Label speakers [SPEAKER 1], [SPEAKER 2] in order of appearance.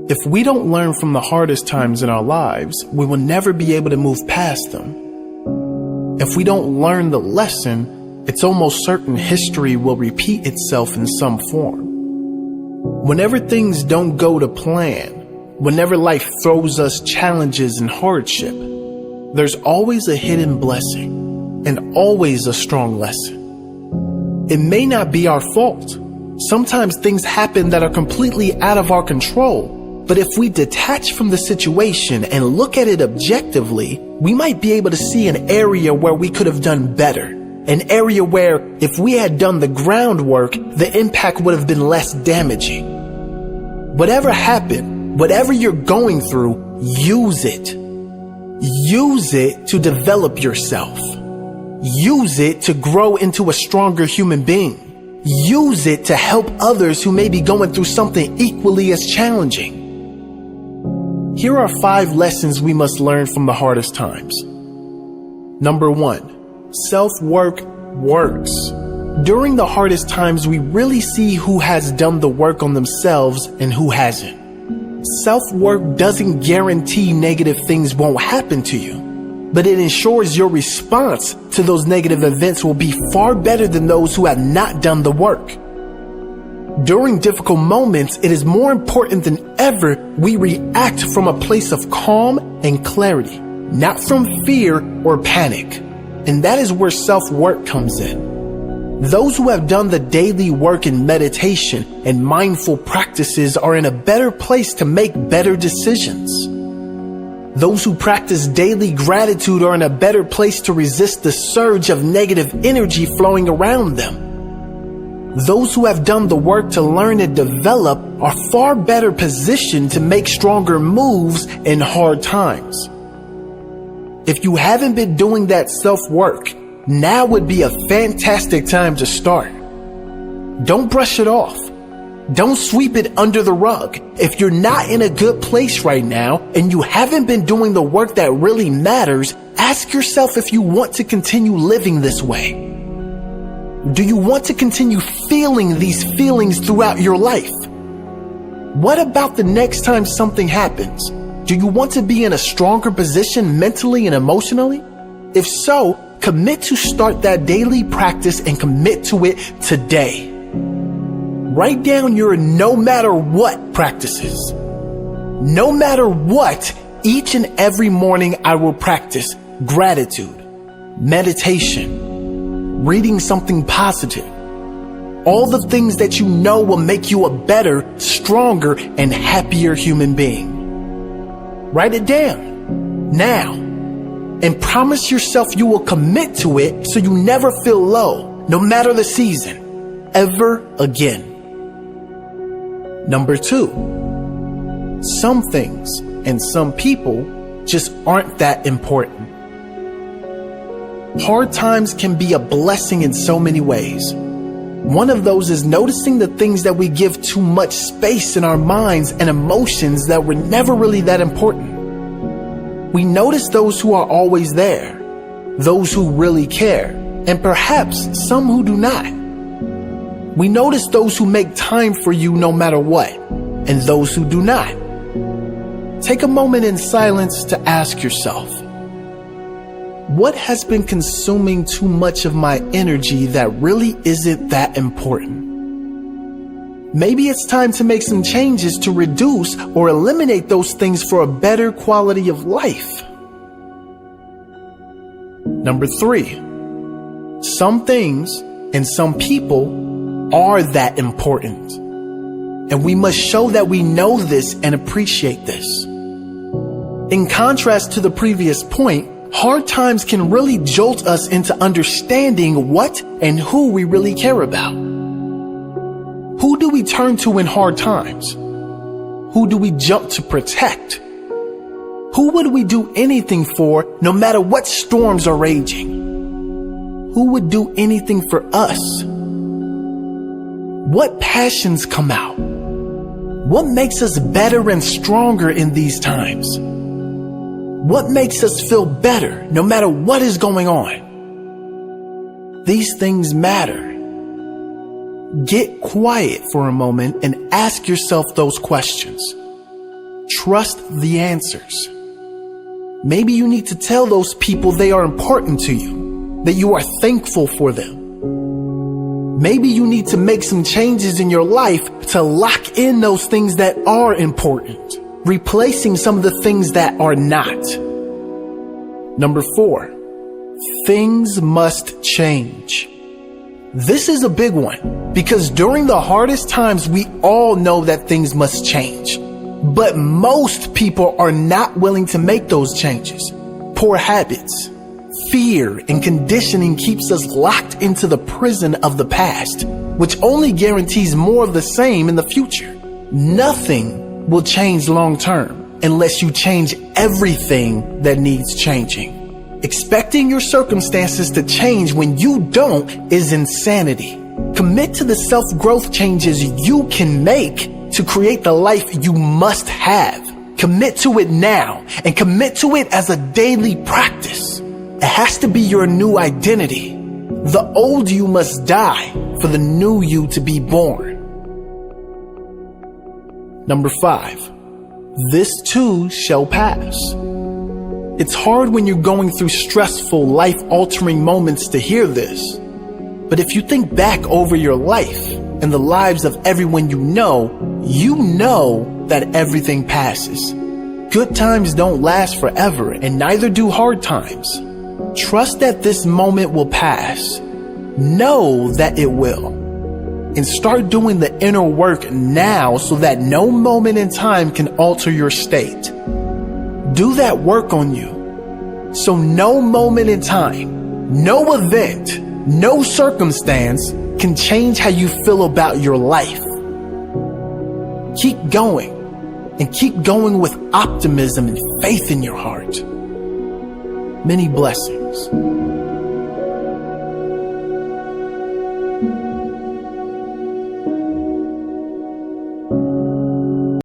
[SPEAKER 1] If we don't learn from the hardest times in our lives, we will never be able to move past them. If we don't learn the lesson, it's almost certain history will repeat itself in some form. Whenever things don't go to plan, whenever life throws us challenges and hardship, there's always a hidden blessing and always a strong lesson. It may not be our fault. Sometimes things happen that are completely out of our control. But if we detach from the situation and look at it objectively, we might be able to see an area where we could have done better. An area where, if we had done the groundwork, the impact would have been less damaging. Whatever happened, whatever you're going through, use it. Use it to develop yourself. Use it to grow into a stronger human being. Use it to help others who may be going through something equally as challenging. Here are 5 lessons we must learn from the hardest times. Number 1, self-work works. During the hardest times, we really see who has done the work on themselves and who hasn't. Self-work doesn't guarantee negative things won't happen to you, but it ensures your response to those negative events will be far better than those who have not done the work. During difficult moments, it is more important than ever we react from a place of calm and clarity, not from fear or panic. And that is where self-work comes in. Those who have done the daily work in meditation and mindful practices are in a better place to make better decisions. Those who practice daily gratitude are in a better place to resist the surge of negative energy flowing around them. Those who have done the work to learn and develop are far better positioned to make stronger moves in hard times. If you haven't been doing that self-work, now would be a fantastic time to start. Don't brush it off. Don't sweep it under the rug. If you're not in a good place right now and you haven't been doing the work that really matters, ask yourself if you want to continue living this way. Do you want to continue feeling these feelings throughout your life? What about the next time something happens? Do you want to be in a stronger position mentally and emotionally? If so, commit to start that daily practice and commit to it today. Write down your no matter what practices. No matter what, each and every morning I will practice gratitude, meditation, reading something positive. All the things that you know will make you a better, stronger, and happier human being. Write it down now and promise yourself you will commit to it so you never feel low, no matter the season, ever again. Number 2, some things and some people just aren't that important. Hard times can be a blessing in so many ways. One of those is noticing the things that we give too much space in our minds and emotions that were never really that important. We notice those who are always there, those who really care, and perhaps some who do not. We notice those who make time for you no matter what, and those who do not. Take a moment in silence to ask yourself, what has been consuming too much of my energy that really isn't that important? Maybe it's time to make some changes to reduce or eliminate those things for a better quality of life. Number 3, some things and some people are that important. And we must show that we know this and appreciate this. In contrast to the previous point, hard times can really jolt us into understanding what and who we really care about. Who do we turn to in hard times? Who do we jump to protect? Who would we do anything for no matter what storms are raging? Who would do anything for us? What passions come out? What makes us better and stronger in these times? What makes us feel better no matter what is going on? These things matter. Get quiet for a moment and ask yourself those questions. Trust the answers. Maybe you need to tell those people they are important to you, that you are thankful for them. Maybe you need to make some changes in your life to lock in those things that are important, replacing some of the things that are not. Number 4, things must change. This is a big one because during the hardest times, we all know that things must change. But most people are not willing to make those changes. Poor habits, fear, and conditioning keeps us locked into the prison of the past, which only guarantees more of the same in the future. Nothing will change long term unless you change everything that needs changing. Expecting your circumstances to change when you don't is insanity. Commit to the self-growth changes you can make to create the life you must have. Commit to it now and commit to it as a daily practice. It has to be your new identity. The old you must die for the new you to be born. Number 5, this too shall pass. It's hard when you're going through stressful, life-altering moments to hear this. But if you think back over your life and the lives of everyone you know that everything passes. Good times don't last forever, and neither do hard times. Trust that this moment will pass. Know that it will. And start doing the inner work now so that no moment in time can alter your state. Do that work on you. So no moment in time, no event, no circumstance can change how you feel about your life. Keep going, and keep going with optimism and faith in your heart. Many blessings.